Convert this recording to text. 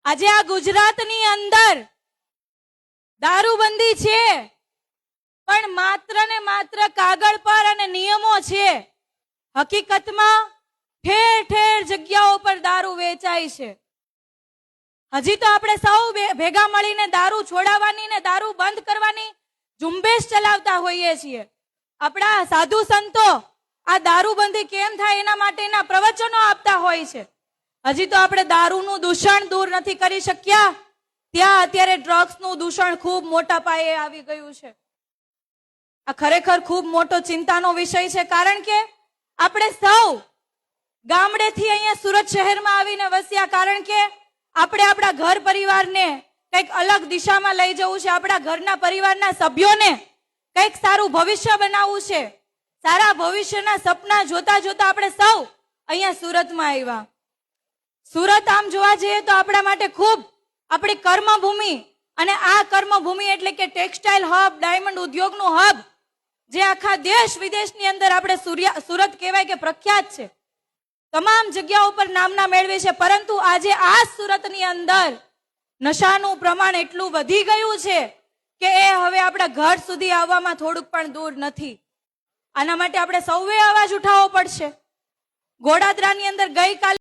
આજે આ ગુજરાતની અંદર દારૂબંધી છે, પણ માત્ર ને માત્ર કાગળ પર અને નિયમો છે. હકીકતમાં ઠેર ઠેર જગ્યાઓ પર દારૂ વેચાય છે. હજી તો આપણે સૌ ભેગા મળીને દારૂ છોડાવવાની ને દારૂ બંધ કરવાની ઝુંબેશ ચલાવતા હોઈએ છીએ. આપણા સાધુ સંતો આ દારૂબંધી કેમ થાય એના માટેના પ્રવચનો આપતા હોય છે. હજી તો આપણે દારૂનું દૂષણ દૂર નથી કરી શક્યા, ત્યાં અત્યારે ડ્રગ્સનું દૂષણ ખૂબ મોટા પાયે આવી ગયું છે. આ ખરેખર ખૂબ મોટો ચિંતાનો વિષય છે, કારણ કે આપણે સૌ ગામડેથી અહીંયા સુરત શહેરમાં આવીને વસ્યા, કારણ કે આપણે આપણા ઘર પરિવારને કંઈક અલગ દિશામાં લઈ જવું છે. આપણા ઘરના પરિવારના સભ્યોને કંઈક સારું ભવિષ્ય બનાવવું છે. સારા ભવિષ્યના સપના જોતા જોતા આપણે સૌ અહીંયા સુરતમાં આવ્યા. સુરત આમ જોવા જઈએ તો આપણા માટે ખૂબ આપણી કર્મભૂમિ, અને આ કર્મભૂમિ એટલે કે ટેક્સટાઇલ હબ, ડાયમંડ ઉદ્યોગનું હબ, જે આખા દેશ વિદેશની અંદર આપણે સુરત કહેવાય કે પ્રખ્યાત છે. તમામ જગ્યાઓ પર નામના મેળવી છે. પરંતુ આજે આ સુરતની અંદર નશાનું પ્રમાણ એટલું વધી ગયું છે કે એ હવે આપણા ઘર સુધી આવવામાં થોડુંક પણ દૂર નથી. આના માટે આપણે સૌએ અવાજ ઉઠાવવો પડશે. ગોડાદરાની અંદર ગઈકાલે